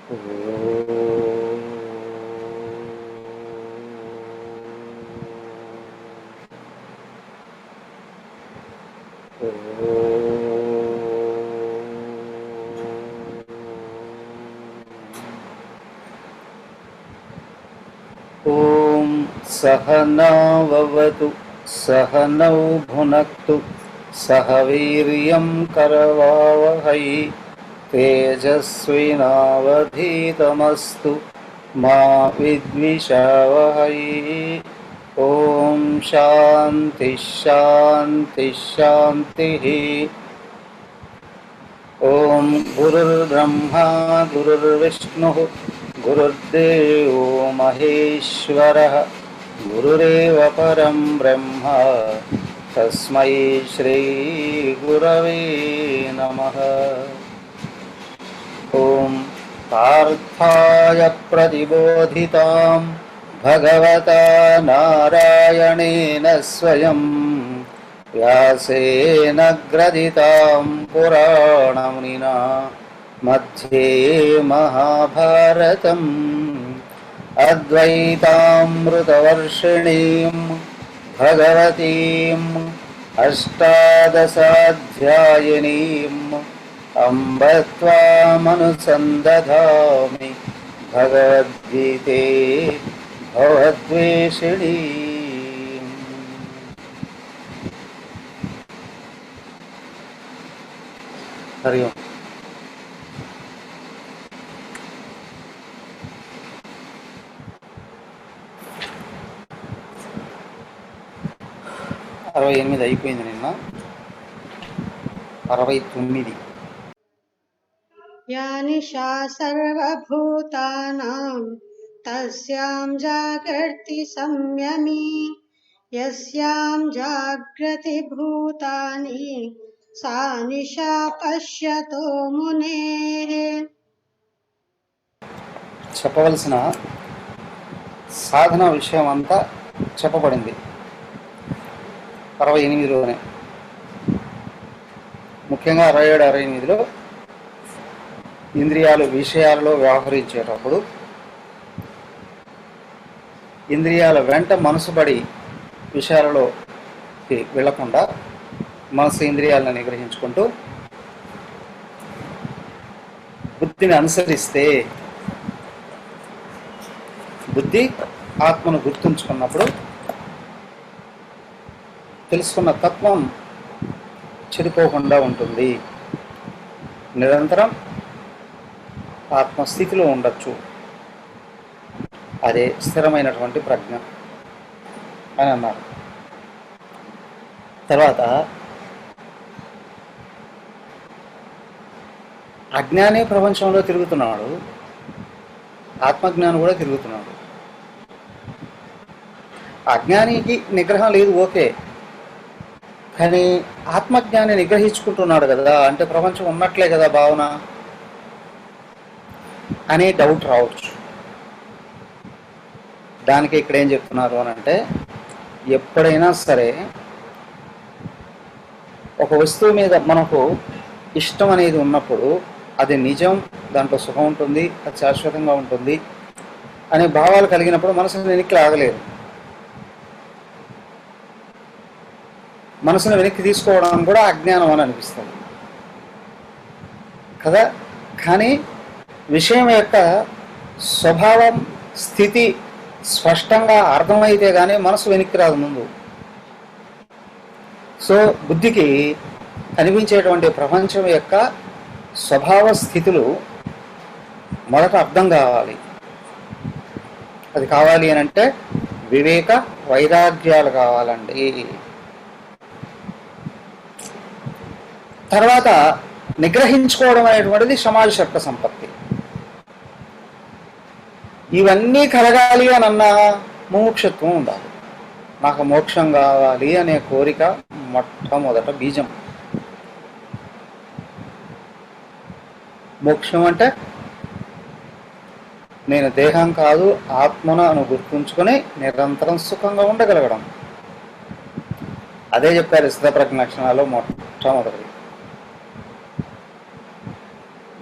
ఓం సహనావవతు సహనౌ భునక్తు సహ వీర్యం కరవావహై తేజస్వినావధీతమస్తు మా విద్విషావహై. ఓం శాంతి శాంతి శాంతి. ఓం గురుర్బ్రహ్మా గురుర్విష్ణుః గురుర్దేవో మహేశ్వరః గురురేవ పరం బ్రహ్మ తస్మై శ్రీ గురవే నమః. ఓం పార్థాయ ప్రతిబోధితాం భగవతా నారాయణేన స్వయం వ్యాసేన గ్రథితాం పురాణమునినా మధ్యే మహాభారతం అద్వైతామృతవర్షిణీం భగవతీం అష్టాదశాధ్యాయినీం అంబ త్వామనుసందధామి భగవద్గీతే భవద్వేషిణీ. హరి ఓం. 68 అయిపోయింది, నిన్న 69. యా నిశా సర్వభూతానాం తస్యాం జాగర్తి సంయమీ యస్యాం జాగ్రతి భూతాని సా నిశా పశ్యతో మునేః. చెప్పవలసిన సాధన విషయం అంతా చెప్పబడింది 68లోనే. ముఖ్యంగా 67, 68లో ఇంద్రియాలు విషయాలలో వ్యవహరించేటప్పుడు ఇంద్రియాల వెంట మనసుబడి విషయాలలోకి వెళ్లకుండా మనసు ఇంద్రియాలను నిగ్రహించుకుంటూ బుద్ధిని అనుసరిస్తే, బుద్ధి ఆత్మను గుర్తుంచుకున్నప్పుడు తెలుసుకున్న తత్వం చెడిపోకుండా ఉంటుంది. నిరంతరం ఆత్మస్థితిలో ఉండొచ్చు. అదే స్థిరమైనటువంటి ప్రజ్ఞ అని అన్నారు. తర్వాత అజ్ఞాని ప్రపంచంలో తిరుగుతున్నాడు, ఆత్మజ్ఞాని కూడా తిరుగుతున్నాడు. అజ్ఞానికి నిగ్రహం లేదు, ఓకే, కానీ ఆత్మజ్ఞాని నిగ్రహించుకుంటున్నాడు కదా, అంటే ప్రపంచం ఉన్నట్లే కదా భావన అనే డౌట్ రావచ్చు. దానికి ఇక్కడ ఏం చెప్తున్నారు అని అంటే, ఎప్పుడైనా సరే ఒక వస్తువు మీద మనకు ఇష్టం అనేది ఉన్నప్పుడు అది నిజం, దాంట్లో సుఖం ఉంటుంది, అది శాశ్వతంగా ఉంటుంది అనే భావాలు కలిగినప్పుడు మనసును వెనక్కి లాగలేదు. మనసును వెనక్కి తీసుకోవడం కూడా అజ్ఞానం అని అనిపిస్తుంది కదా. కానీ విషయం యొక్క స్వభావం, స్థితి స్పష్టంగా అర్థమైతే కానీ మనసు వెనక్కి రాదు ముందు. సో బుద్ధికి కనిపించేటువంటి ప్రపంచం యొక్క స్వభావ స్థితులు మొదట అర్థం కావాలి. అది కావాలి అని అంటే వివేక వైరాగ్యాలు కావాలండి. తర్వాత నిగ్రహించుకోవడం అనేటువంటిది సమాజ శక్త సంపత్తి. ఇవన్నీ కలగాలి అని అన్న ముముక్షత్వం ఉండాలి. నాకు మోక్షం కావాలి అనే కోరిక మొట్టమొదట బీజం. మోక్షం అంటే నేను దేహం కాదు ఆత్మను అని గుర్తుంచుకొని నిరంతరం సుఖంగా ఉండగలగడం. అదే చెప్పారు స్థితప్రజ్ఞ లక్షణాలు మొట్టమొదటిది.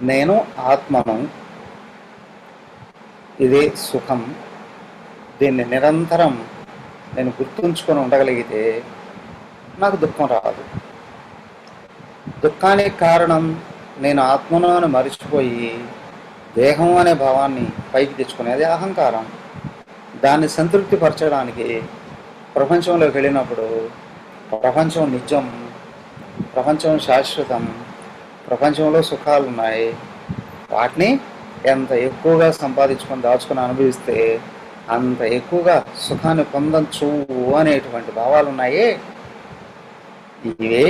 నేను ఆత్మను, ఇదే సుఖం, దీన్ని నిరంతరం నేను గుర్తుంచుకొని ఉండగలిగితే నాకు దుఃఖం రాదు. దుఃఖానికి కారణం నేను ఆత్మను అని మరిచిపోయి దేహం అనే భావాన్ని పైకి తెచ్చుకునేది అహంకారం. దాన్ని సంతృప్తిపరచడానికి ప్రపంచంలోకి వెళ్ళినప్పుడు ప్రపంచం నిజం, ప్రపంచం శాశ్వతం, ప్రపంచంలో సుఖాలు ఉన్నాయి, వాటిని ఎంత ఎక్కువగా సంపాదించుకొని దాచుకొని అనుభవిస్తే అంత ఎక్కువగా సుఖాన్ని పొందచ్చు అనేటువంటి భావాలు ఉన్నాయే, ఇవే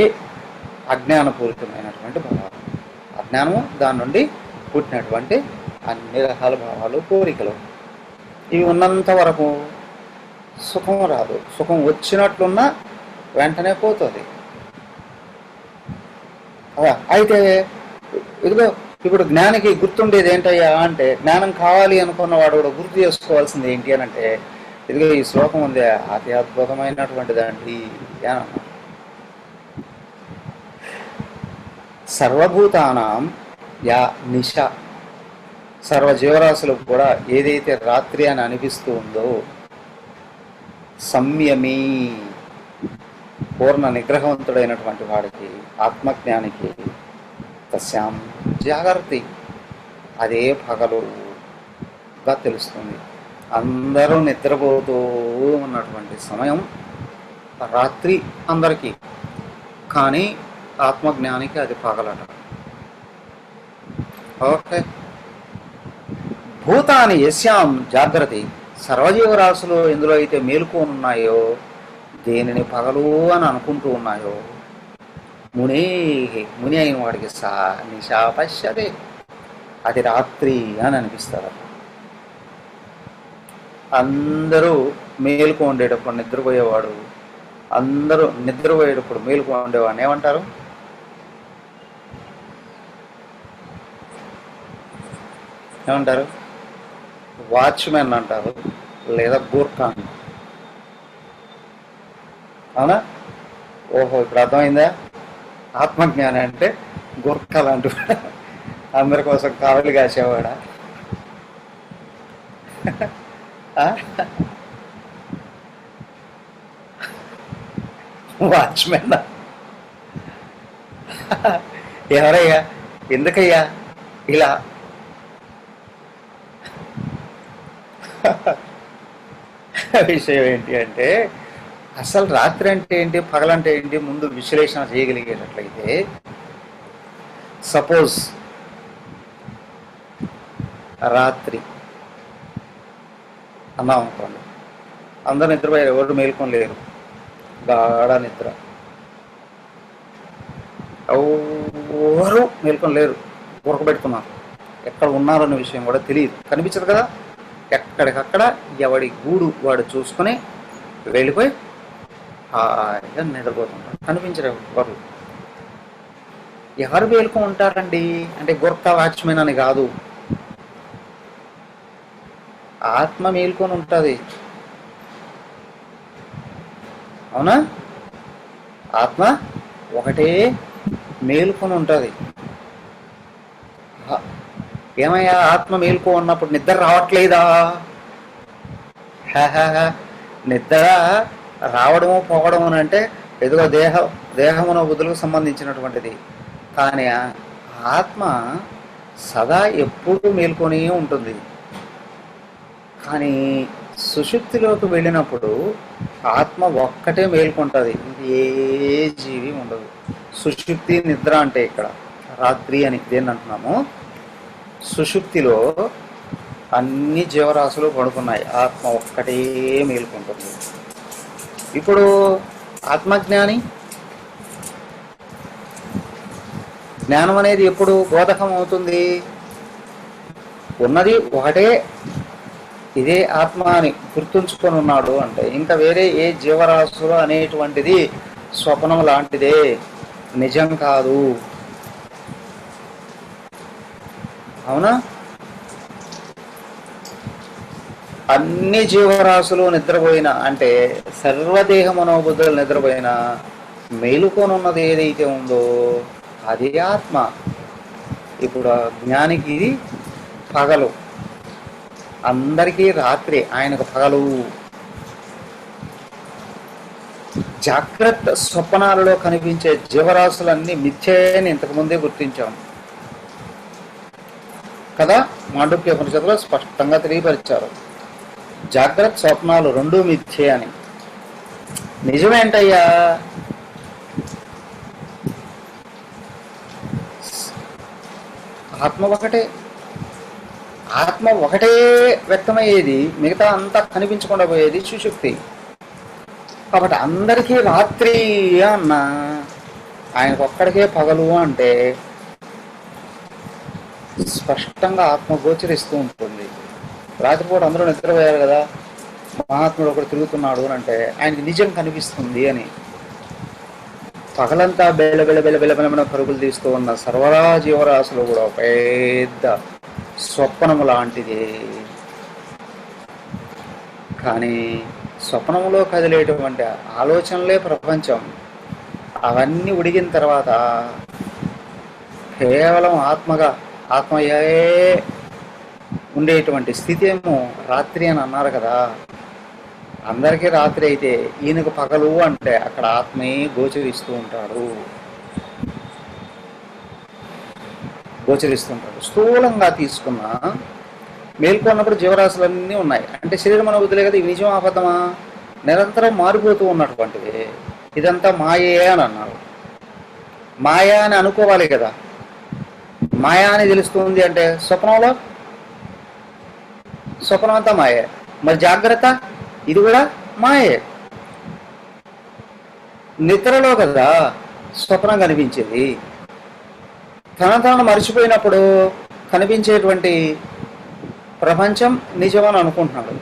అజ్ఞానపూరితమైనటువంటి భావాలు. అజ్ఞానము దాని నుండి పుట్టినటువంటి అన్ని రకాల భావాలు, కోరికలు. ఇవి ఉన్నంత వరకు సుఖం రాదు. సుఖం వచ్చినట్లున్నా వెంటనే పోతుంది. అయితే ఇదిగో ఇప్పుడు జ్ఞానికి గుర్తుండేది ఏంటయ్యా అంటే, జ్ఞానం కావాలి అనుకున్న వాడు కూడా గుర్తు చేసుకోవాల్సింది ఏంటి అని అంటే, ఇదిగో ఈ శ్లోకం ఉంది, అతి అద్భుతమైనటువంటిదండి అన్నమాట. సర్వభూతానాం యా నిశ, సర్వజీవరాశులకు కూడా ఏదైతే రాత్రి అని అనిపిస్తూ ఉందో, సంయమీ, పూర్ణ నిగ్రహవంతుడైనటువంటి వాడికి, ఆత్మజ్ఞానికి, తస్యాం జాగర్తి, అదే పగలుగా తెలుస్తుంది. అందరూ నిద్రపోతూ ఉన్నటువంటి సమయం రాత్రి అందరికీ, కానీ ఆత్మజ్ఞానికి అది పగలట. ఓకే. భూతాన్ని యస్యాం జాగ్రత్త, సర్వజీవరాశులు ఎందులో అయితే మేలుకోనున్నాయో, దేనిని పగలు అని అనుకుంటూ ఉన్నాయో, ముని అయిన వాడికి నిశా పశ్యతే, అది రాత్రి అని అనిపిస్తారు. అందరూ మేలుకో ఉండేటప్పుడు నిద్రపోయేవాడు, అందరూ నిద్రపోయేటప్పుడు మేలుకో ఉండేవాడిని ఏమంటారు? ఏమంటారు? వాచ్మెన్ అంటారు, లేదా గూర్ఖా. అవునా? ఓహో, ఇప్పుడు అర్థమైందా? ఆత్మజ్ఞానం అంటే గూర్ఖా లాంటి అందరి కోసం కావలి కాసేవాడా? వాచ్మెన్ ఎవరయ్యా? ఎందుకయ్యా ఇలా? విషయం ఏంటి అంటే, అసలు రాత్రి అంటే ఏంటి, పగలంటే ఏంటి ముందు విశ్లేషణ చేయగలిగేటట్లయితే, సపోజ్ రాత్రి అన్నాం అనుకోండి, అందరూ నిద్రపోయారు, ఎవరు మేల్కొని లేరు, గాఢ నిద్ర, ఎవరు మేల్కొని లేరు, ఉరకబెడుతున్నారు, ఎక్కడ ఉన్నారన్న విషయం కూడా తెలియదు, కనిపించదు కదా. ఎక్కడికక్కడ ఎవడి గూడు వాడు చూసుకొని వెళ్ళిపోయి హాయిగా నిద్రపోతుంటారు, కనిపించరు ఎవరు. ఎవరు మేలుకొని ఉంటారండి అంటే గొర్ఖా వాచ్మెన్ అని కాదు, ఆత్మ మేల్కొని ఉంటుంది. అవునా? ఆత్మ ఒకటే మేలుకొని ఉంటుంది. ఏమయ్యా, ఆత్మ మేలుకో ఉన్నప్పుడు నిద్ర రావట్లేదా? నిద్ర రావడము పోవడము అంటే ఏదో దేహమున బుద్ధులకు సంబంధించినటువంటిది. కానీ ఆత్మ సదా ఎప్పుడూ మేల్కొనే ఉంటుంది. కానీ సుషుప్తిలోకి వెళ్ళినప్పుడు ఆత్మ ఒక్కటే మేల్కొంటుంది, ఏ జీవి ఉండదు. సుషుప్తి నిద్ర అంటే ఇక్కడ రాత్రి అని దేన్ని అంటున్నాము? సుషుప్తిలో అన్ని జీవరాశులు పడుకున్నాయి, ఆత్మ ఒక్కటే మేల్కొంటుంది. ఇప్పుడు ఆత్మజ్ఞాని జ్ఞానం అనేది ఎప్పుడు బోధకం అవుతుంది? ఉన్నది ఒకటే, ఇదే ఆత్మ అని గుర్తుంచుకొని ఉన్నాడు అంటే ఇంకా వేరే ఏ జీవరాశులు అనేటువంటిది స్వప్నం లాంటిదే, నిజం కాదు. అవునా? అన్ని జీవరాశులు నిద్రపోయినా అంటే సర్వదేహ మనోబుద్ధులు నిద్రపోయినా మేలుకొనున్నది ఏదైతే ఉందో అది ఆత్మ. ఇప్పుడు జ్ఞానికి ఇది పగలు, అందరికీ రాత్రి, ఆయనకు పగలు. జాగ్రత్త స్వప్నాలలో కనిపించే జీవరాశులన్నీ మిథ్యే అని ఇంతకుముందే గుర్తించాం కదా. మాండూక్య ఉపనిషత్తులో స్పష్టంగా తెలియపరిచారు, జాగ్రత్త స్వప్నాలు రెండూ మిథ్యే అని. నిజమేంటయ్యా? ఆత్మ ఒకటే, ఆత్మ ఒకటే వ్యక్తమయ్యేది, మిగతా అంతా కనిపించకుండా పోయేది సుషుప్తి. కాబట్టి అందరికీ రాత్రి అన్న, ఆయనకు ఒక్కడికే పగలు అంటే స్పష్టంగా ఆత్మ గోచరిస్తూ ఉంటుంది. రాత్రిపూట అందరూ నిద్రపోయారు కదా, మహాత్ముడు ఒకడు తిరుగుతున్నాడు అని అంటే ఆయనకి నిజం కనిపిస్తుంది అని. పగలంతా బెల్ల బెల్ల బెల్ల బెల్ల బెల్లమైన పరుగులు తీస్తూ ఉన్న సర్వరా జీవరాశులు కూడా పెద్ద స్వప్నము లాంటిది. కానీ స్వప్నంలో కదిలేటువంటి ఆలోచనలే ప్రపంచం. అవన్నీ ఉడిగిన తర్వాత కేవలం ఆత్మయే ఉండేటువంటి స్థితి ఏమో రాత్రి అని అన్నారు కదా. అందరికీ రాత్రి అయితే ఈయనకు పగలు అంటే అక్కడ ఆత్మయే గోచరిస్తుంటాడు. స్థూలంగా తీసుకున్న మేల్కొన్నప్పుడు జీవరాశులన్నీ ఉన్నాయి అంటే శరీరం మన వదిలే కదా. ఇవి నిజం అబద్ధమా? నిరంతరం మారిపోతూ ఉన్నటువంటిది. ఇదంతా మాయే అని అన్నారు. మాయా అని అనుకోవాలి కదా. మాయా అని తెలుస్తుంది అంటే స్వప్నం అంతా మాయే. మరి జాగ్రత్త ఇది కూడా మాయే. నిద్రలో కదా స్వప్నం కనిపించేది. తనను మర్చిపోయినప్పుడు కనిపించేటువంటి ప్రపంచం నిజమని అనుకుంటున్నాడు.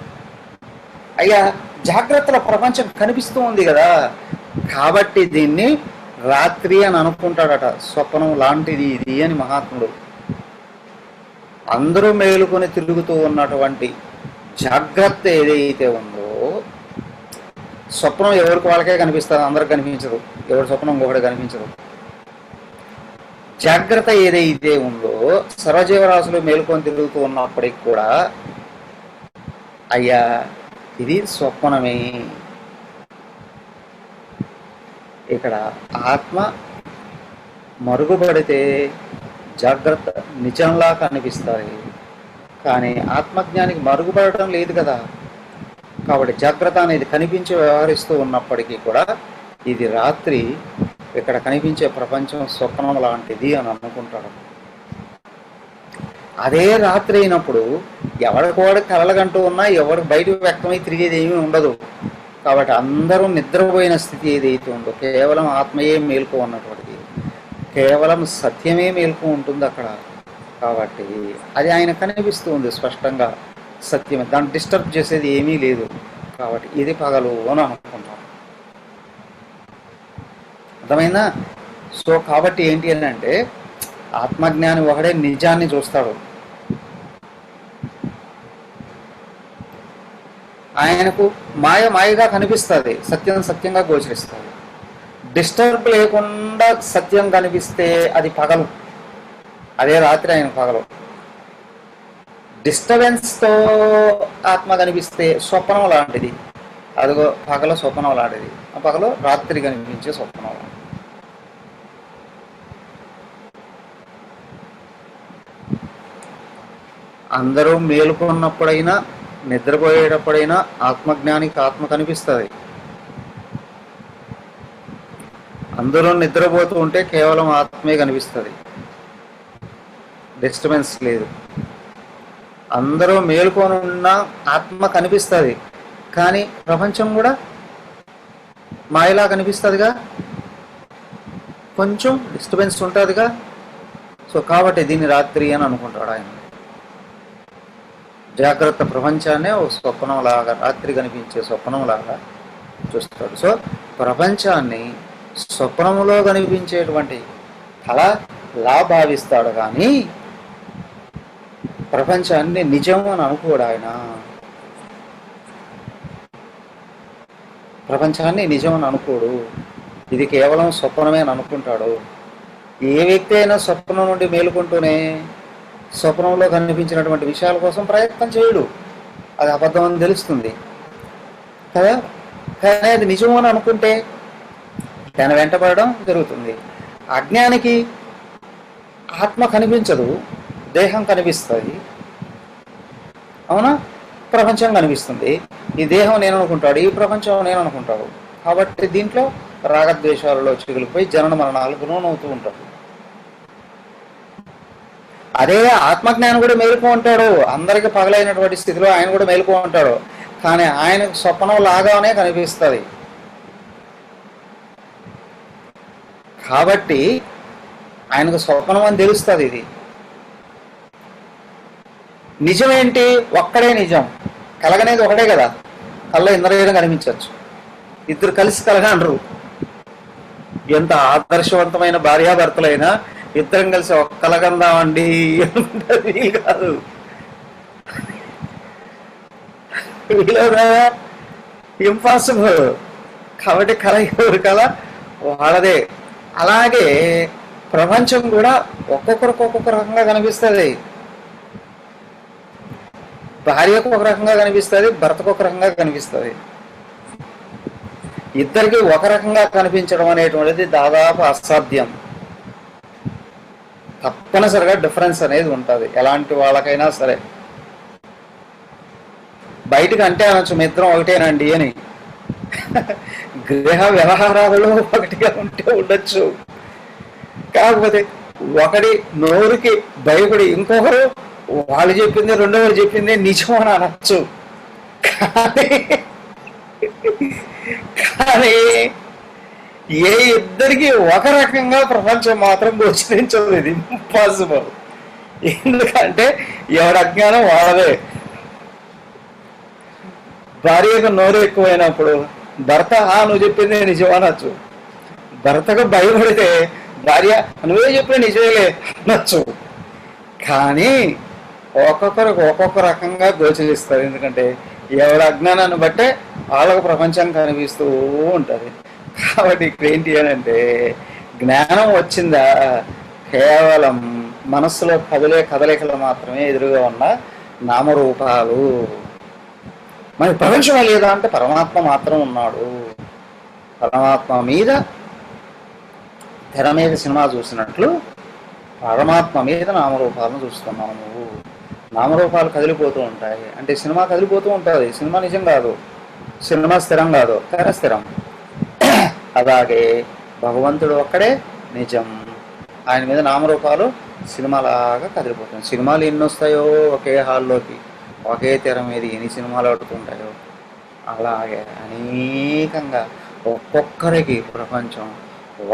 అయ్యా, జాగ్రత్తలో ప్రపంచం కనిపిస్తూ ఉంది కదా, కాబట్టి దీన్ని రాత్రి అని అనుకుంటాడట. స్వప్నం లాంటిది ఇది అని మహాత్ముడు. అందరూ మేలుకొని తిరుగుతూ ఉన్నటువంటి జాగ్రత్త ఏదైతే ఉందో, స్వప్నం ఎవరికి వాళ్ళకే కనిపిస్తుంది, అందరికి కనిపించదు. ఎవరి స్వప్నం ఇంకొకటి కనిపించదు. జాగ్రత్త ఏదైతే ఉందో సర్వజీవరాశులు మేలుకొని తిరుగుతూ ఉన్నప్పటికి కూడా అయ్యా ఇది స్వప్నమే. ఇక్కడ ఆత్మ మరుగుపడితే జాగ్రత్త నిజంలా కనిపిస్తాయి. కానీ ఆత్మజ్ఞానికి మరుగుపడటం లేదు కదా. కాబట్టి జాగ్రత్త అనేది కనిపించి వ్యవహరిస్తూ ఉన్నప్పటికీ కూడా ఇది రాత్రి, ఇక్కడ కనిపించే ప్రపంచం స్వప్నం లాంటిది అని అనుకుంటాడు. అదే రాత్రి అయినప్పుడు ఎవడికోడు కలలగంటూ ఉన్నా ఎవరికి బయటకు వ్యక్తమై తిరిగేది ఏమీ ఉండదు. కాబట్టి అందరూ నిద్రపోయిన స్థితి ఏదైతే ఉందో కేవలం ఆత్మయే మేల్కో ఉన్నటువంటిది, కేవలం సత్యమే మేల్కో ఉంటుంది అక్కడ. కాబట్టి అది ఆయన కనిపిస్తుంది స్పష్టంగా, సత్యమే. దాన్ని డిస్టర్బ్ చేసేది ఏమీ లేదు. కాబట్టి ఇది పగలు అని అనుకుంటాం. అర్థమైందా? సో కాబట్టి ఏంటి అని అంటే ఆత్మజ్ఞాని ఒకడే నిజాన్ని చూస్తాడు. ఆయనకు మాయగా కనిపిస్తుంది, సత్యం సత్యంగా గోచరిస్తుంది. డిస్టర్బ్ లేకుండా సత్యం కనిపిస్తే అది పగలు, అదే రాత్రి ఆయన పగలు. డిస్టర్బెన్స్తో ఆత్మ కనిపిస్తే స్వప్నం లాంటిది, అదిగో పగల స్వప్నం లాంటిది. ఆ పగలు రాత్రి కనిపించే స్వప్నం లాంటిది. అందరూ మేలుకున్నప్పుడైనా నిద్రపోయేటప్పుడైనా ఆత్మజ్ఞానికి ఆత్మ కనిపిస్తుంది. అందరూ నిద్రపోతూ ఉంటే కేవలం ఆత్మే కనిపిస్తుంది, డిస్టర్బెన్స్ లేదు. అందరూ మేలుకొని ఉన్నా ఆత్మ కనిపిస్తుంది, కానీ ప్రపంచం కూడా మాయలా కనిపిస్తుందిగా, కొంచెం డిస్టర్బెన్స్ ఉంటుందిగా. సో కాబట్టి దీన్ని రాత్రి అని అనుకుంటాడు ఆయన. జాగ్రత్త ప్రపంచాన్నే ఒక స్వప్నంలాగా, రాత్రి కనిపించే స్వప్నంలాగా చూస్తాడు. సో ప్రపంచాన్ని స్వప్నంలో కనిపించేటువంటి కళలా భావిస్తాడు, కానీ ప్రపంచాన్ని నిజం అని అనుకోడు ఆయన. ప్రపంచాన్ని నిజం అని అనుకోడు, ఇది కేవలం స్వప్నమే అని అనుకుంటాడు. ఏ వ్యక్తి అయినా స్వప్నం నుండి మేలుకుంటూనే స్వప్నంలో కనిపించినటువంటి విషయాల కోసం ప్రయత్నం చేయడు. అది అబద్ధం అని తెలుస్తుంది కదా. కానీ అది నిజం అని అనుకుంటే దాని వెంటపడడం జరుగుతుంది. అజ్ఞానికి ఆత్మ కనిపించదు, దేహం కనిపిస్తుంది, అవునా, ప్రపంచం కనిపిస్తుంది. ఈ దేహం నేను అనుకుంటాడు, ఈ ప్రపంచం నేను అనుకుంటాడు. కాబట్టి దీంట్లో రాగద్వేషాలలో చిగులిపోయి జనన మరణాలకు గురవుతూ ఉంటాడు. అదే ఆత్మజ్ఞానం కూడా మేలుకో ఉంటాడు, అందరికి పగలైనటువంటి స్థితిలో ఆయన కూడా మేలుకో ఉంటాడు. కానీ ఆయనకు స్వప్నం లాగానే కనిపిస్తుంది. కాబట్టి ఆయనకు స్వప్నం అని తెలుస్తుంది. ఇది నిజమేంటి? ఒక్కడే నిజం. కలగనేది ఒకటే కదా. కళ్ళ ఇంద్రియం కనిపించవచ్చు, ఇద్దరు కలిసి కలగండ్రు. ఎంత ఆదర్శవంతమైన భార్యాభర్తలైనా ఇద్దరం కలిసి కలగందామండి అనుకుంటారు, కాదు. ఇంపాసిబుల్. కాబట్టి కళ ఎవరు కళ వాళ్ళదే. అలాగే ప్రపంచం కూడా ఒక్కొక్కరికి ఒక్కొక్క రకంగా కనిపిస్తుంది. భార్యకు ఒక రకంగా కనిపిస్తుంది, భర్తకు ఒక రకంగా కనిపిస్తుంది. ఇద్దరికి ఒక రకంగా కనిపించడం అనేటువంటిది దాదాపు అసాధ్యం. తప్పనిసరిగా డిఫరెన్స్ అనేది ఉంటుంది ఎలాంటి వాళ్ళకైనా సరే. బయటకు అంటే అనొచ్చు మీ ఇద్దరం ఒకటేనండి అని, గృహ వ్యవహారాలలో ఒకటిగా ఉంటే ఉండొచ్చు. కాకపోతే ఒకటి నోరుకి భయపడి ఇంకొకరు వాళ్ళు చెప్పింది రెండోవారు చెప్పింది నిజం అని అనొచ్చు. కానీ ఏ ఇద్దరికి ఒక రకంగా ప్రపంచం మాత్రం గోచరించదు. ఇది ఇంపాసిబుల్. ఎందుకంటే ఎవరి అజ్ఞానం వాళ్ళదే. భార్యకు నోరు ఎక్కువైనప్పుడు భర్త నువ్వు చెప్పింది నిజం అనొచ్చు. భర్తకు భయపడితే భార్య నువ్వే చెప్పిన నిజమేలే అనొచ్చు. కానీ ఒక్కొక్కరికి ఒక్కొక్క రకంగా గోచరిస్తారు. ఎందుకంటే ఎవరి అజ్ఞానాన్ని బట్టే వాళ్ళకు ప్రపంచం కనిపిస్తూ ఉంటుంది. కాబట్టి ఇక్కడ ఏంటి అని అంటే, జ్ఞానం వచ్చిందా కేవలం మనస్సులో కదిలే కదలికలు మాత్రమే ఎదురుగా ఉన్న నామరూపాలు. మరి ప్రపంచమే లేదా అంటే పరమాత్మ మాత్రం ఉన్నాడు. పరమాత్మ మీద తెర మీద సినిమా చూసినట్లు పరమాత్మ మీద నామరూపాలను చూస్తున్నాము. నామరూపాలు కదిలిపోతూ ఉంటాయి. అంటే సినిమా కదిలిపోతూ ఉంటుంది. సినిమా నిజం కాదు, సినిమా స్థిరం కాదు, తెర స్థిరం. అలాగే భగవంతుడు ఒక్కడే నిజం. ఆయన మీద నామరూపాలు సినిమాలాగా కదిలిపోతాయి. సినిమాలు ఎన్ని వస్తాయో ఒకే హాల్లోకి, ఒకే తెర మీద ఎన్ని సినిమాలు ఆడుతుంటాయో అలాగే అనేకంగా ఒక్కొక్కరికి ప్రపంచం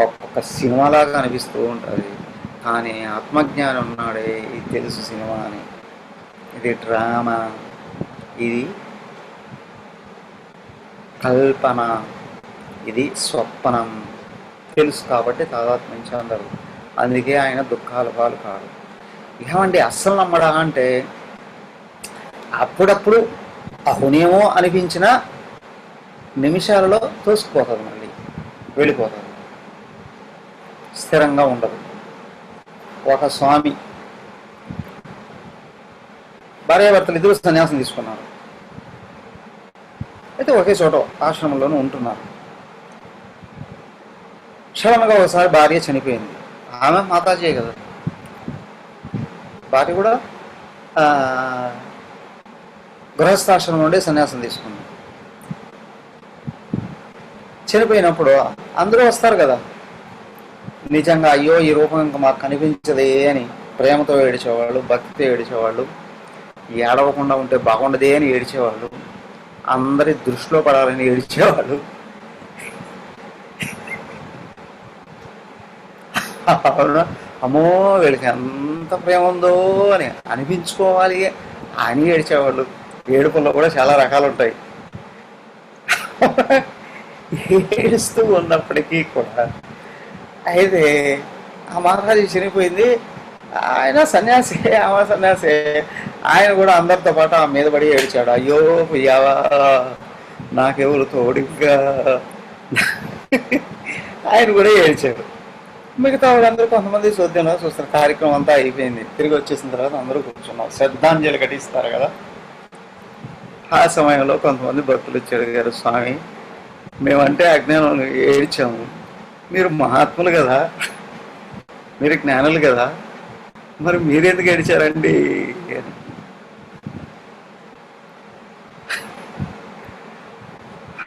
ఒక్కొక్క సినిమాలాగా అనిపిస్తూ ఉంటుంది. కానీ ఆత్మజ్ఞానం ఉన్నాడే ఇది తెలుసు సినిమా అని, ఇది డ్రామా, ఇది కల్పన, ఇది స్వప్నం తెలుసు. కాబట్టి తాదాత్మ్యం చెందరు. అందుకే ఆయన దుఃఖాల పాలు కాదు. ఏమండి అస్సలు నమ్మడా అంటే అప్పుడప్పుడు అహునేమో అనిపించిన నిమిషాలలో తోసుకుపోతుంది, మళ్ళీ వెళ్ళిపోతుంది, స్థిరంగా ఉండదు. ఒక స్వామి భార్యాభర్తలు ఇద్దరు సన్యాసం తీసుకున్నారు. అయితే ఒకే చోట ఆశ్రమంలోనే ఉంటున్నారు. సడన్గా ఒకసారి భార్య చనిపోయింది. ఆమె మాతాజీ కదా, భార్య కూడా గృహస్థాశ్రమం నుండి సన్యాసం తీసుకుంది. చనిపోయినప్పుడు అందరూ వస్తారు కదా, నిజంగా అయ్యో ఈ రూపం ఇంకా మాకు కనిపించదే అని ప్రేమతో ఏడిచేవాళ్ళు, భక్తితో ఏడిచేవాళ్ళు, ఏడవకుండా ఉంటే బాగుండదే అని ఏడిచేవాళ్ళు, అందరి దృష్టిలో పడాలని ఏడిచేవాళ్ళు. అమ్మో వీళ్ళకి ఎంత ప్రేమ ఉందో అని అనిపించుకోవాలి అని ఏడిచేవాళ్ళు. ఏడుపుల్లో కూడా చాలా రకాలు ఉంటాయి. ఏడుస్తూ ఉన్నప్పటికీ కూడా అయితే ఆ మహారాజు చనిపోయింది. ఆయన సన్యాసి, ఆమె సన్యాసి. ఆయన కూడా అందరితో పాటు ఆ మీద పడి ఏడిచాడు. అయ్యో పోయావా, నాకెవరు తోడుగా. ఆయన కూడా ఏడ్చాడు. మిగతా వాళ్ళందరూ కొంతమంది చూద్దాం చూస్తారు. కార్యక్రమం అంతా అయిపోయింది. తిరిగి వచ్చేసిన తర్వాత అందరూ కూర్చున్నాం. శ్రద్ధాంజలి ఘటిస్తారు కదా, ఆ సమయంలో కొంతమంది భక్తులు వచ్చి అడిగారు, స్వామి మేమంటే అజ్ఞానం ఏడ్చాము, మీరు మహాత్ములు కదా, మీరు జ్ఞానులు కదా, మరి మీరెందుకు ఏడిచారండి అని.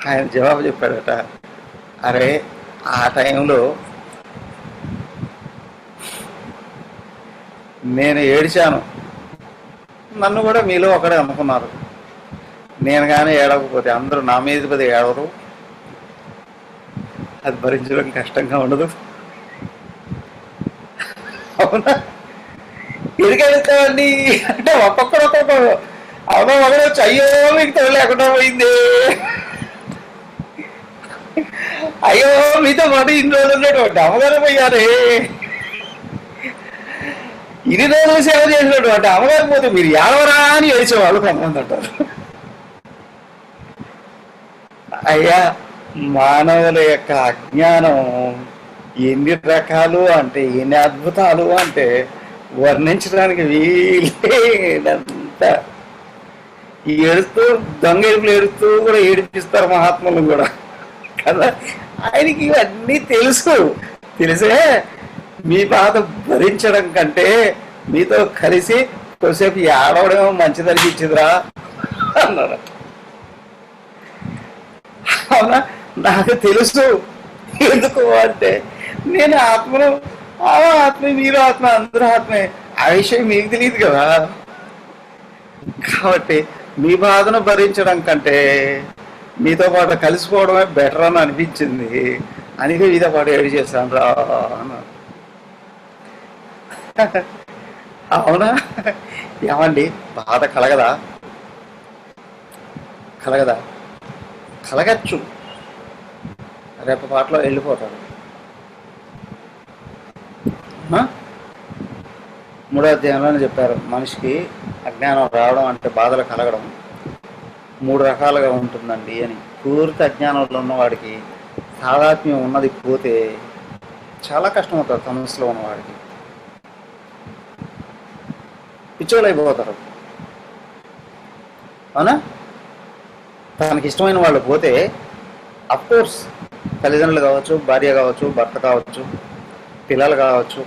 ఆయన జవాబు చెప్పాడట, అరే ఆ టైంలో నేను ఏడిచాను, నన్ను కూడా మీలో ఒకడే అనుకున్నారు, నేను కానీ ఏడవకపోతే అందరూ నా మీద పది ఏడవరు, అది భరించడం కష్టంగా ఉండదు. అవునా, ఎందుకు వెళ్తామండి అంటే ఒక్కొక్కరు ఒక్కొక్కరు, అవునా ఒకరు వచ్చి అయ్యో మీకు తొలి లేకుండా పోయింది, అయ్యో మీతో పాటు ఇన్ని రోజులు ఉన్నటువంటి అమ్మగారు పోయారే, ఇన్ని రోజులు సేవ చేసినటువంటి అమ్మగారు పోతే మీరు ఏడవరా అని ఏడ్చేవాళ్ళు కొంతమంది అంటారు. అయ్యా, మానవుల యొక్క అజ్ఞానం ఎన్ని రకాలు అంటే, ఎన్ని అద్భుతాలు అంటే వర్ణించడానికి వీలేనంత. ఏడుస్తూ దొంగ ఏడుపులు ఏడుస్తూ కూడా ఏడిపిస్తారు మహాత్ములు కూడా కదా. ఆయనకి ఇవన్నీ తెలుసు, తెలిసే మీ బాధ భరించడం కంటే మీతో కలిసి కొద్దిసేపు ఏడవడం మంచిదనిపించిందిరా అన్నారు. అవునా, నాకు తెలుసు, ఎందుకు అంటే నేను ఆత్మను, ఆత్మ మీరు ఆత్మ, అందరూ ఆత్మే, ఆ విషయం మీకు తెలియదు కదా, కాబట్టి మీ బాధను భరించడం కంటే మీతో పాటు కలిసిపోవడమే బెటర్ అని అనిపించింది, అందుకే మీతో పాటు ఏడు చేశాను రా అన్నారు. అవునా, ఏమండి బాధ కలగదా? కలగదా? కలగచ్చు, రేపు పాటలో వెళ్ళిపోతాడు. మూడో అధ్యాయంలోనే చెప్పారు, మనిషికి అజ్ఞానం రావడం అంటే బాధలు కలగడం 3 రకాలుగా ఉంటుందండి అని. పూర్తి అజ్ఞానంలో ఉన్నవాడికి తాదాత్మ్యం ఉన్నది పోతే చాలా కష్టం అవుతుంది. సమస్యలో ఉన్నవాడికి పిచ్చోళ్ళు అయిపోతారు. అవునా, తనకి ఇష్టమైన వాళ్ళు పోతే అఫ్కోర్స్ తల్లిదండ్రులు కావచ్చు, భార్య కావచ్చు, భర్త కావచ్చు, పిల్లలు కావచ్చు,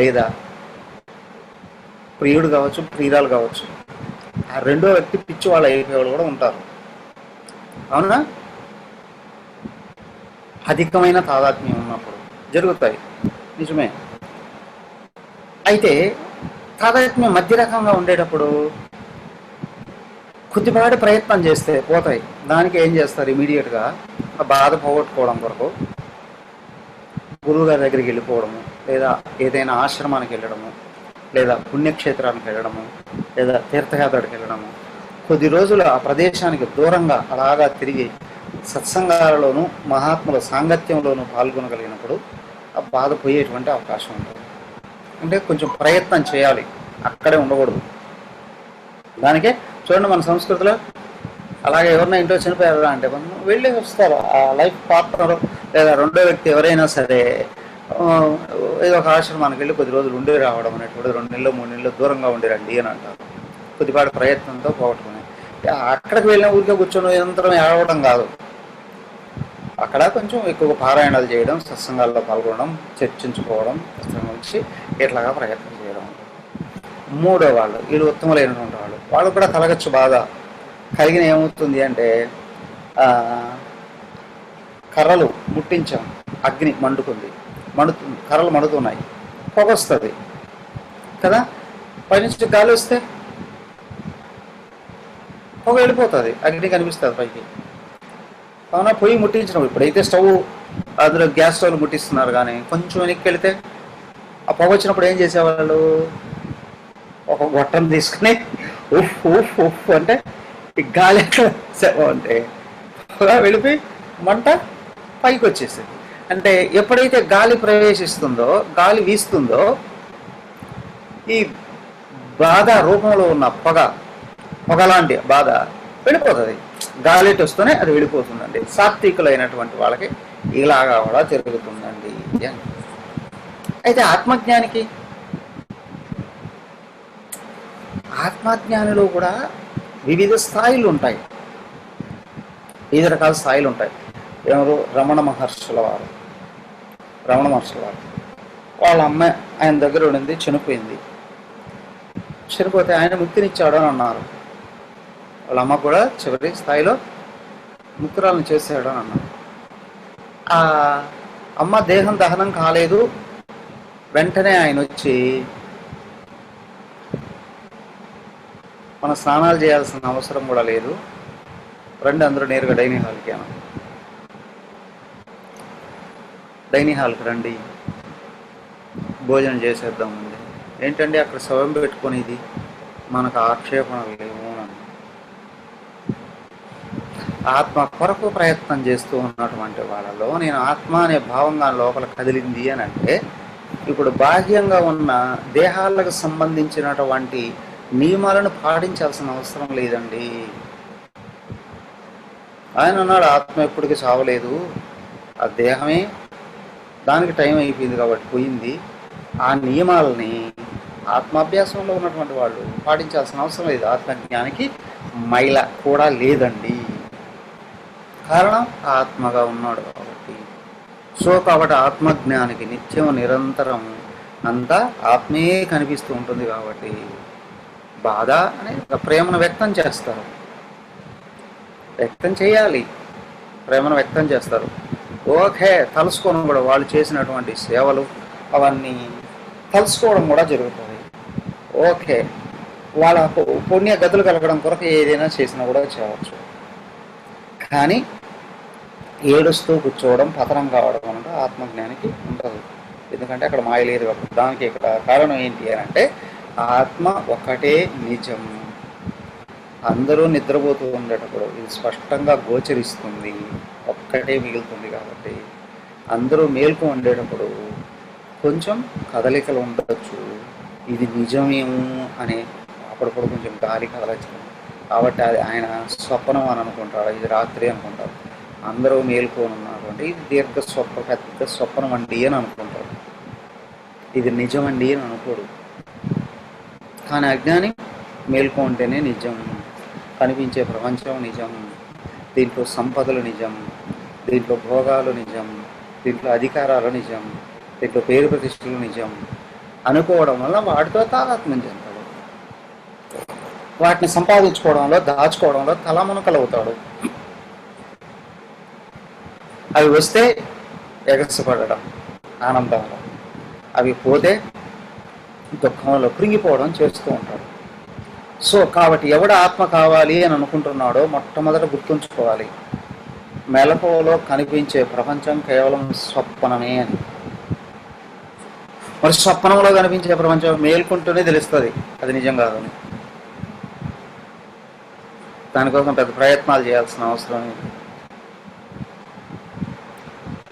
లేదా ప్రియుడు కావచ్చు, ప్రియురాలు కావచ్చు, ఆ రెండో వ్యక్తి పిచ్చి వాళ్ళు అయిపోయేవాళ్ళు కూడా ఉంటారు. అవునా, అధికమైన తాదాత్మ్యం ఉన్నప్పుడు జరుగుతాయి, నిజమే. అయితే తాదాత్మ్యం మధ్య రకంగా ఉండేటప్పుడు కొద్దిపాటి ప్రయత్నం చేస్తే పోతాయి. దానికి ఏం చేస్తారు, ఇమీడియట్గా ఆ బాధ పోగొట్టుకోవడం కొరకు గురువు గారి దగ్గరికి వెళ్ళిపోవడము, లేదా ఏదైనా ఆశ్రమానికి వెళ్ళడము, లేదా పుణ్యక్షేత్రానికి వెళ్ళడము, లేదా తీర్థయాత్రకి వెళ్ళడము, కొద్ది రోజులు ఆ ప్రదేశానికి దూరంగా అలాగా తిరిగి సత్సంగాలలోనూ మహాత్ముల సాంగత్యంలోనూ పాల్గొనగలిగినప్పుడు ఆ బాధ పోయేటువంటి అవకాశం ఉంటుంది. అంటే కొంచెం ప్రయత్నం చేయాలి, అక్కడే ఉండకూడదు. దానికే చూడండి, మన సంస్కృతిలో అలాగే ఎవరైనా ఇంట్లో చనిపోయారా అంటే మనం వెళ్ళి వస్తారు. ఆ లైఫ్ పార్ట్నర్ లేదా రెండో వ్యక్తి ఎవరైనా సరే ఏదో ఒక ఆశ్రమానికి వెళ్ళి కొద్ది రోజులు ఉండి రావడం అనేటువంటి 2 నెలలు 3 నెలలు దూరంగా ఉండి రండి అని అంటారు. కొద్దిపాటి ప్రయత్నంతో పోగొట్టుకుని అక్కడికి వెళ్ళిన ఊరికే కూర్చొని యంత్రం ఏడవడం కాదు, అక్కడ కొంచెం ఎక్కువ పారాయణాలు చేయడం, సత్సంగాల్లో పాల్గొనడం, చర్చించుకోవడం, పుస్తకం వచ్చి ఇట్లాగా ప్రయత్నం చేయడం. మూడో వాళ్ళు, వీళ్ళు ఉత్తములైనటువంటి వాళ్ళు, వాళ్ళు కూడా కలగచ్చు. బాగా కలిగిన ఏమవుతుంది అంటే కర్రలు ముట్టించాం, అగ్ని మండుతుంది, కర్రలు మండుతున్నాయి, పొగ వస్తుంది కదా, పైనుంచి గాలి వస్తే పొగ వెళ్ళిపోతుంది, అగ్ని కనిపిస్తుంది పైకి. అవునా, పొయ్యి ముట్టించడం, ఇప్పుడైతే స్టవ్ అందులో గ్యాస్ స్టవ్లు ముట్టిస్తున్నారు, కానీ కొంచెం వెనక్కి వెళితే ఆ పొగ వచ్చినప్పుడు ఏం చేసేవాళ్ళు, ఒక గొట్టం తీసుకుని ఉఫ్ ఉఫ్ ఉఫ్ అంటే ఈ గాలి ఎక్కడ అంటే పొగ వెళ్ళిపోయి మంట పైకి వచ్చేసింది. అంటే ఎప్పుడైతే గాలి ప్రవేశిస్తుందో, గాలి వీస్తుందో, ఈ బాధ రూపంలో ఉన్న పొగలాంటి బాధ వెళ్ళిపోతుంది, గాలి వస్తూనే అది వెళ్ళిపోతుందండి. సాత్వికులైనటువంటి వాళ్ళకి ఇలాగా కూడా జరుగుతుందండి. అయితే ఆత్మజ్ఞానిలో కూడా వివిధ స్థాయిలు ఉంటాయి, 5 రకాల స్థాయిలు ఉంటాయి. ఎవరు? రమణ మహర్షుల వారు. వాళ్ళ అమ్మాయి ఆయన దగ్గర ఉండింది, చనిపోయింది. చనిపోతే ఆయన ముక్తినిచ్చాడు అని అన్నారు. వాళ్ళ అమ్మ కూడా చివరి స్థాయిలో ముక్తురాలను చేశాడు అని అన్నారు. ఆ అమ్మ దేహం దహనం కాలేదు. వెంటనే ఆయన వచ్చి, మన స్నానాలు చేయాల్సిన అవసరం కూడా లేదు, రండి అందరూ నేరుగా డైనింగ్ హాల్కి రండి, భోజనం చేసేద్దామండి. ఏంటండి అక్కడ శవం పెట్టుకొని, ఇది మనకు ఆక్షేపణలు లేవు అని. ఆత్మ కొరకు ప్రయత్నం చేస్తూ ఉన్నటువంటి వాళ్ళలో నేను ఆత్మ అనే భావంగా లోపల కదిలింది అని అంటే, ఇప్పుడు బాహ్యంగా ఉన్న దేహాలకు సంబంధించినటువంటి నియమాలను పాటించాల్సిన అవసరం లేదండి. ఆయన అన్నాడు, ఆత్మ ఎప్పటికీ చావలేదు, ఆ దేహమే దానికి టైం అయిపోయింది కాబట్టి పోయింది. ఆ నియమాలని ఆత్మాభ్యాసంలో ఉన్నటువంటి వాళ్ళు పాటించాల్సిన అవసరం లేదు. ఆత్మజ్ఞానికి మైల కూడా లేదండి. కారణం ఆత్మగా ఉన్నాడు కాబట్టి. కాబట్టి ఆత్మజ్ఞానికి నిత్యం నిరంతరం అంతా ఆత్మయే కనిపిస్తూ ఉంటుంది కాబట్టి బాధ అనే ప్రేమను వ్యక్తం చేస్తారు, వ్యక్తం చేయాలి, ప్రేమను వ్యక్తం చేస్తారు. ఓకే, తలుసుకోవడం కూడా, వాళ్ళు చేసినటువంటి సేవలు అవన్నీ తలుసుకోవడం కూడా జరుగుతుంది. ఓకే, వాళ్ళ పుణ్య గతులు కలగడం కొరకు ఏదైనా చేసినా కూడా చేయవచ్చు. కానీ ఏడుస్తూ కూర్చోవడం, పతనం కావడం అంటే ఆత్మజ్ఞానికి ఉండదు. ఎందుకంటే అక్కడ మాయ లేదు కాబట్టి. దానికి ఇక్కడ కారణం ఏంటి అని అంటే, ఆత్మ ఒకటే నిజం. అందరూ నిద్రపోతూ ఉండేటప్పుడు ఇది స్పష్టంగా గోచరిస్తుంది, ఒక్కటే మిగులుతుంది. కాబట్టి అందరూ మేల్కు ఉండేటప్పుడు కొంచెం కదలికలు ఉండవచ్చు, ఇది నిజమేమో అనే అప్పుడప్పుడు కొంచెం గాలి కదలచ్చు. కాబట్టి అది ఆయన స్వప్నం అని అనుకుంటాడు, ఇది రాత్రి అనుకుంటారు. అందరూ మేల్కొని ఉన్నారు అంటే ఇది పెద్ద స్వప్నం అండి అని అనుకుంటారు, ఇది నిజమండి అని అనుకోడు. కానీ అజ్ఞాని మేల్కొంటేనే నిజం, కనిపించే ప్రపంచం నిజం, దీంట్లో సంపదలు నిజం, దీంట్లో భోగాలు నిజం, దీంట్లో అధికారాలు నిజం, దీంట్లో పేరు ప్రతిష్టలు నిజం అనుకోవడం వల్ల వాటితో తాదాత్మ్యం చెందాడు. వాటిని సంపాదించుకోవడంలో, దాచుకోవడంలో తలమునకలవుతాడు. అవి వస్తే ఎగసిపడడం ఆనందంలో, అవి పోతే దుఃఖంలో కృంగిపోవడం చేస్తూ ఉంటాడు. కాబట్టి ఎవడు ఆత్మ కావాలి అని అనుకుంటున్నాడో మొట్టమొదట గుర్తుంచుకోవాలి, మెలకువలో కనిపించే ప్రపంచం కేవలం స్వప్నమే అని. మరి స్వప్నంలో కనిపించే ప్రపంచం మేల్కుంటూనే తెలుస్తుంది అది నిజం కాదని. దానికోసం పెద్ద ప్రయత్నాలు చేయాల్సిన అవసరం లేదు,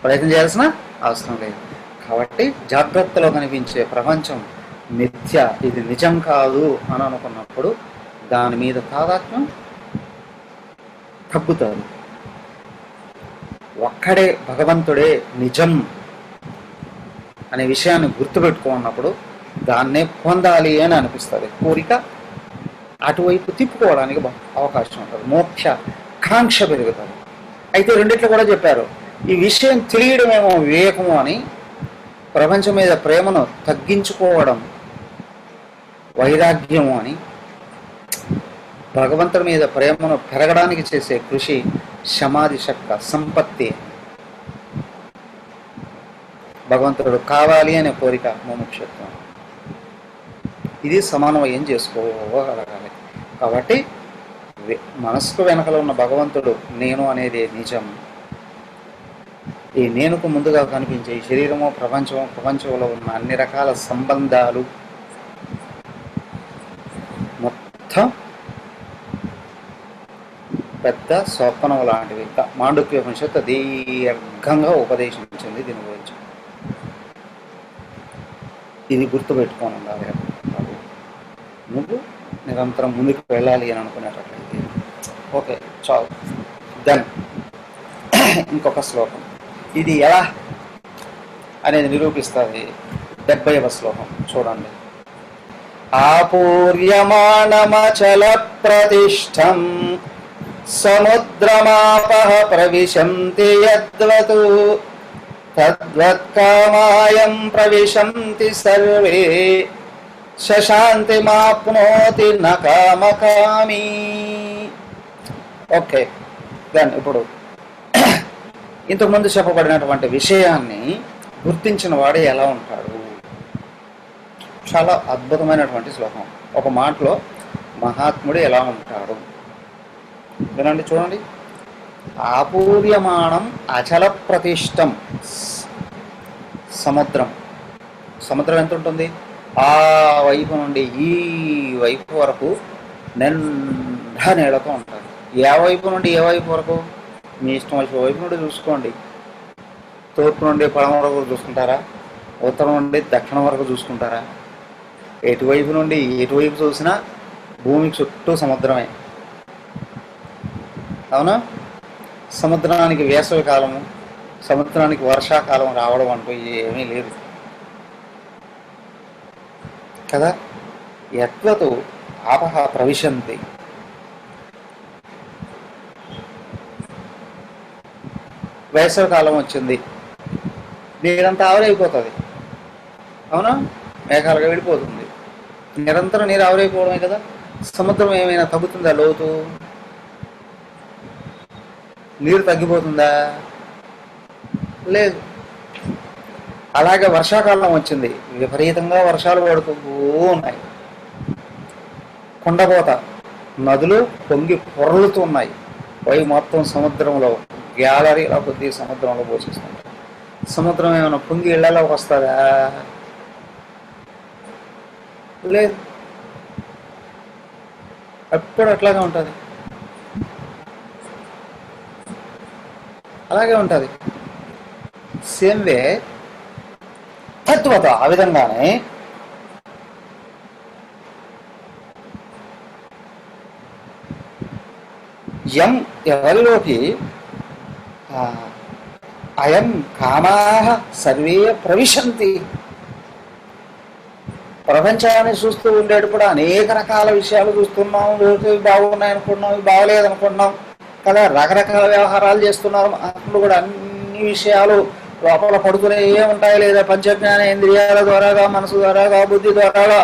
ప్రయత్నం చేయాల్సిన అవసరం లేదు. కాబట్టి జాగ్రత్తలో కనిపించే ప్రపంచం మిథ్య, ఇది నిజం కాదు అని అనుకున్నప్పుడు దాని మీద తాదాత్మ్యం తగ్గుతుంది. ఒక్కడే భగవంతుడే నిజం అనే విషయాన్ని గుర్తుపెట్టుకున్నప్పుడు దాన్నే పొందాలి అని అనిపిస్తుంది. కోరిక అటువైపు తిప్పుకోవడానికి అవకాశం ఉంటుంది, మోక్ష కాంక్ష పెరుగుతుంది. అయితే రెండిట్లో కూడా చెప్పారు, ఈ విషయం తెలియడమేమో వివేకము అని, ప్రపంచం మీద ప్రేమను తగ్గించుకోవడం వైరాగ్యము అని, భగవంతుడి మీద ప్రేమను పెరగడానికి చేసే కృషి సమాధి శక్త సంపత్తి, భగవంతుడు కావాలి అనే కోరిక ముముక్షత్వం. ఇది సమన్వయం చేసుకోగలగాలి. కాబట్టి మనసుకు వెనకలో ఉన్న భగవంతుడు నేను అనేది నిజం. ఈ నేనుకు ముందుగా కనిపించే ఈ శరీరము, ప్రపంచంలో ఉన్న అన్ని రకాల సంబంధాలు మొత్తం పెద్ద స్వప్నం లాంటివి. మాండుక్యోపనిషత్తు దీర్ఘంగా ఉపదేశించింది దీని గురించి. ఇది గుర్తుపెట్టుకొని ఉండాలి. నువ్వు నిరంతరం ముందుకు వెళ్ళాలి అని అనుకునేటట్లయితే ఓకే చాలు. దెన్ ఇంకొక శ్లోకం, ఇది ఎలా అనేది నిరూపిస్తుంది. 70వ శ్లోకం చూడండి. ఆపూర్యమాణమచల ప్రతిష్టం సముద్రమాపః ప్రవిశంతి యద్వత్ తద్వత్కామాయం ప్రవిశంతి సర్వే శశాంతిమాప్నోతి న కామకామీ. ఓకే, దాన్ని ఇప్పుడు ఇంతకుముందు చెప్పబడినటువంటి విషయాన్ని గుర్తించిన వాడు ఎలా ఉంటాడు? చాలా అద్భుతమైనటువంటి శ్లోకం. ఒక మాటలో మహాత్ముడు ఎలా ఉంటాడు వినండి, చూడండి. ఆపూర్యమాణం అచల ప్రతిష్టం. సముద్రం ఎంత ఉంటుంది? ఆ వైపు నుండి ఈ వైపు వరకు నిండా నీళ్ళతో ఉంటుంది. ఏ వైపు నుండి ఏ వైపు వరకు? మీ ఇష్టం వచ్చిన వైపు నుండి చూసుకోండి. తూర్పు నుండి పడమర వరకు చూసుకుంటారా? ఉత్తరం నుండి దక్షిణం వరకు చూసుకుంటారా? ఎటువైపు నుండి ఎటువైపు చూసినా భూమికి చుట్టూ సముద్రమే. అవునా? సముద్రానికి వేసవి కాలము, సముద్రానికి వర్షాకాలం రావడం అంటూ ఏమీ లేదు కదా. యత్వతు ఆపహ ప్రవిశంతి. వేసవి కాలం వచ్చింది, నీరంతా ఆవిరైపోతుంది. అవునా? మేఘాలుగా వెళ్ళిపోతుంది. నిరంతరం నీరు ఆవిరైపోవడమే కదా. సముద్రం ఏమైనా తగ్గుతుందా? లోతు నీరు తగ్గిపోతుందా? లేదు. అలాగే వర్షాకాలం వచ్చింది, విపరీతంగా వర్షాలు పడుతూ ఉన్నాయి. కుండపోత, నదులు పొంగి పొరలుతున్నాయి. అవి మొత్తం సముద్రంలో గ్యాలరీల కొద్దీ సముద్రంలో పోషిస్తుంది. సముద్రం ఏమైనా పొంగి ఇళ్లలోకి వస్తుందా? లేదు. ఎప్పుడు అట్లాగే ఉంటుంది, అలాగే ఉంటుంది. సేమ్ వే తత్వత, ఆ విధంగానే యం ఎవరిలోకి అయం కామాః సర్వే ప్రవిశంతి. ప్రపంచాన్ని చూస్తూ ఉండేటప్పుడు అనేక రకాల విషయాలు చూస్తున్నాం. ఇవి బాగున్నాయి అనుకుంటున్నాం, ఇవి బాగలేదనుకుంటున్నాం కదా. రకరకాల వ్యవహారాలు చేస్తున్నారు. అప్పుడు కూడా అన్ని విషయాలు లోపల పడుతూనే ఉంటాయి. లేదా పంచజ్ఞాన ఇంద్రియాల ద్వారాగా, మనసు ద్వారాగా, బుద్ధి ద్వారాగా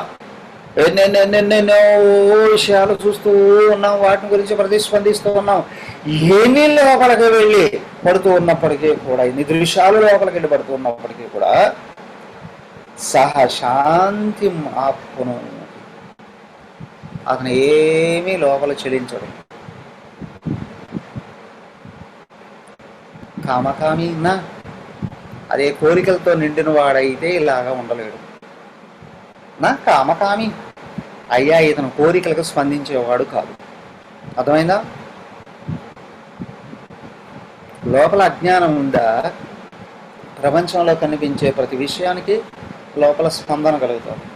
ఎన్నెన్నెన్నెన్నెన్నో విషయాలు చూస్తూ ఉన్నాం. వాటిని గురించి ప్రతిస్పందిస్తూ ఉన్నాం. ఏమీ లోపలికి వెళ్ళి పడుతూ ఉన్నప్పటికీ కూడా, ఇన్ని దృశ్యాలు లోపలికి వెళ్ళి పడుతూ ఉన్నప్పటికీ కూడా సహ శాంతి ఆపును. అతను ఏమీ లోపల చెలించడు. కామకామి నా, అదే కోరికలతో నిండిన వాడైతే ఇలాగా ఉండలేడు. నా కామకామి అయ్యా, ఇతను కోరికలకు స్పందించేవాడు కాదు. అర్థమైందా? లోపల అజ్ఞానం ఉందా? ప్రపంచంలో కనిపించే ప్రతి విషయానికి లోపల స్పందన కలుగుతుంది.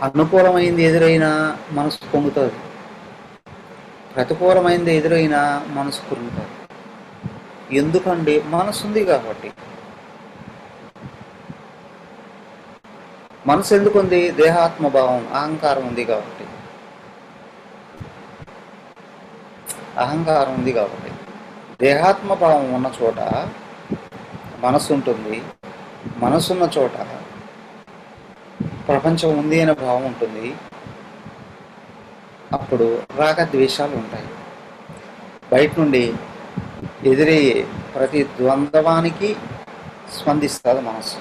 అనుకూలమైంది ఎదురైనా మనసు పొంగుతుంది, ప్రతికూలమైంది ఎదురైనా మనసు కురుగుతుంది. ఎందుకండి? మనసు ఉంది కాబట్టి. మనసు ఎందుకుంది? దేహాత్మభావం, అహంకారం ఉంది కాబట్టి. అహంకారం ఉంది కాబట్టి. దేహాత్మభావం ఉన్న చోట మనసు ఉంటుంది, మనసున్న చోట ప్రపంచం ఉంది అనే భావం ఉంటుంది. అప్పుడు రాగద్వేషాలు ఉంటాయి. బయట నుండి ఎదురయ్యే ప్రతి ద్వంద్వానికి స్పందిస్తుంది మనసు.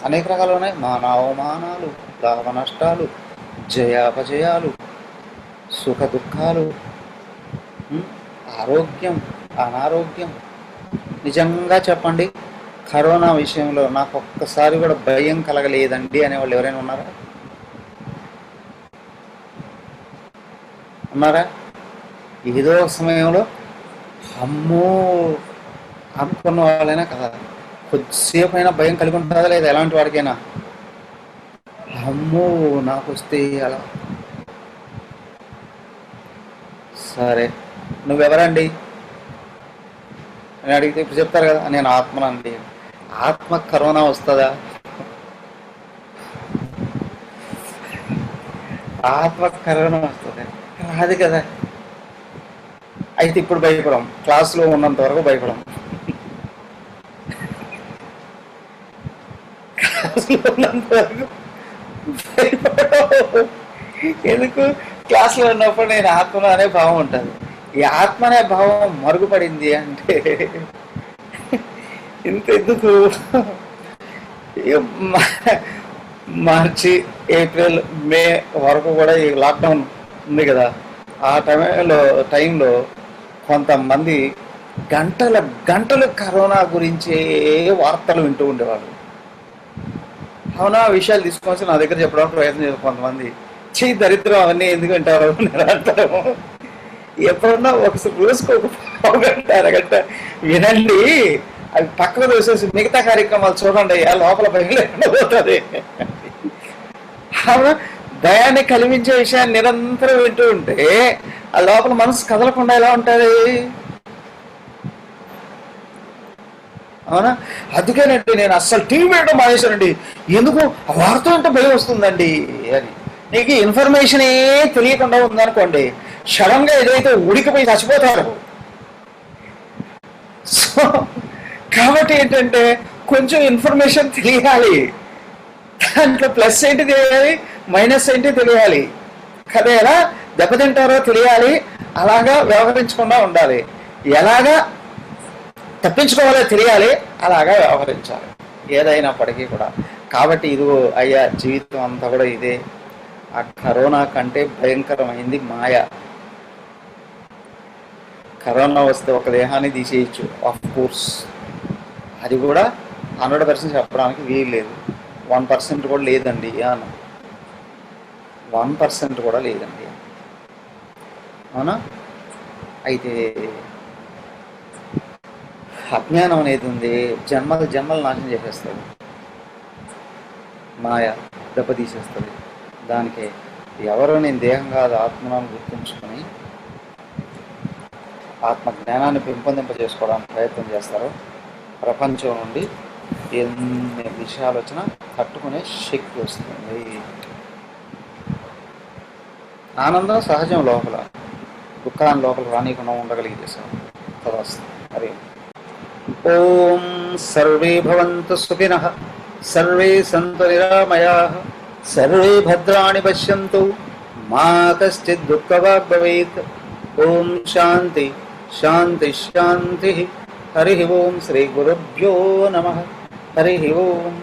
అనేక రకాలు ఉన్నాయి. మానవమానాలు, లాభ నష్టాలు, జయాపజయాలు, సుఖ దుఃఖాలు, ఆరోగ్యం, అనారోగ్యం. నిజంగా చెప్పండి, కరోనా విషయంలో నాకు ఒక్కసారి కూడా భయం కలగలేదండి అనేవాళ్ళు ఎవరైనా ఉన్నారా? ఉన్నారా? ఏదో ఒక సమయంలో అమ్మో అనుకున్న వాళ్ళైనా కదా, కొద్దిసేపు అయినా భయం కలిగి ఉంటుందా లేదా? ఎలాంటి వాడికైనా అమ్మో నాకు వస్తే అలా. సరే, నువ్వెవరండి అని అడిగితే ఇప్పుడు చెప్తారు కదా, నేను ఆత్మనండి. ఆత్మ కరోనా వస్తుందా? ఆత్మ కరోనా వస్తుంది? రాదు కదా. అయితే ఇప్పుడు భయపడం, క్లాసులో ఉన్నంత వరకు భయపడం. క్లాసులో ఉన్నంత వరకు భయపడం. ఎందుకు? క్లాసులో ఉన్నప్పుడు నేను ఆత్మ అనే భావం ఉంటుంది. ఈ ఆత్మ అనే భావం మరుగుపడింది అంటే ఇంతెందుకు, ఇక మార్చి, ఏప్రిల్, మే వరకు కూడా ఈ లాక్డౌన్ ఉంది కదా. ఆ టైంలో కొంతమంది గంటల గంటలు కరోనా గురించి వార్తలు వింటూ ఉండేవాళ్ళు. అవునా, విషయాలు తీసుకొచ్చి నా దగ్గర చెప్పడానికి ప్రయత్నం చేస్తారు కొంతమంది. చెయ్యి దరిద్రం, అవన్నీ ఎందుకు వింటారు అంటారు. ఎప్పుడన్నా ఒకసారి రోజుకు ఒక పావు గంట, అరగంట వినండి, అవి పక్కకు దోసేసి మిగతా కార్యక్రమాలు చూడండి, ఆ లోపల బయలుపోతుంది. దయాన్ని కలిగించే విషయాన్ని నిరంతరం వింటూ ఉంటే ఆ లోపల మనసు కదలకుండా ఎలా ఉంటుంది? అవునా? అందుకేనండి నేను అస్సలు టీవీ వేయడం మానేశానండి. ఎందుకు? ఆ వార్త అంటే భయం వస్తుందండి అని. నీకు ఇన్ఫర్మేషన్ తెలియకుండా ఉందనుకోండి, సడన్ గా ఏదైతే ఉడికిపోయి చచ్చిపోతారు. సో కాబట్టి ఏంటంటే కొంచెం ఇన్ఫర్మేషన్ తెలియాలి, దాంట్లో ప్లస్ ఏంటి తెలియాలి, మైనస్ ఏంటి తెలియాలి కదా. ఎలా దెబ్బతింటారో తెలియాలి, అలాగా వ్యవహరించకుండా ఉండాలి. ఎలాగా తప్పించుకోవాలో తెలియాలి, అలాగా వ్యవహరించాలి ఏదైనప్పటికీ కూడా. కాబట్టి ఇదిగో అయ్యా, జీవితం అంతా కూడా ఇదే. ఆ కరోనా కంటే భయంకరమైంది మాయ. కరోనా వస్తే ఒక దేహాన్ని తీసేయచ్చు, ఆఫ్ కోర్స్. అది కూడా 100% చెప్పడానికి వీలు లేదు. 1% కూడా లేదండి అన్న, 1% కూడా లేదండి. అవునా? అయితే అజ్ఞానం అనేది ఉంది, జన్మలు నాశనం చేసేస్తుంది, మాయ దెబ్బతీసేస్తుంది. దానికి ఎవరో నేను దేహం కాదు ఆత్మను గుర్తుంచుకొని ఆత్మ జ్ఞానాన్ని పెంపొందింపజేసుకోవడానికి ప్రయత్నం చేస్తారో ప్రపంచం నుండి ఎన్ని విషయాలు వచ్చినా తట్టుకునే శక్తి వస్తుంది. ఆనందం సహజం, లోపల దుఃఖాన్ని లోపల రానియకుండా ఉండగలిగితే తదస్తు. మరి ఓం సర్వే భవంతు సుఖినః, సర్వే సంతు నిరామయాః, సర్వే భద్రాణి పశ్యంతు, మా కశ్చిద్ దుఃఖభాగ్ భవేత్. ఓం శాంతి శాంతి శాంతి. హరి ఓం. శ్రీ గురుభ్యో నమః. హరి ఓం.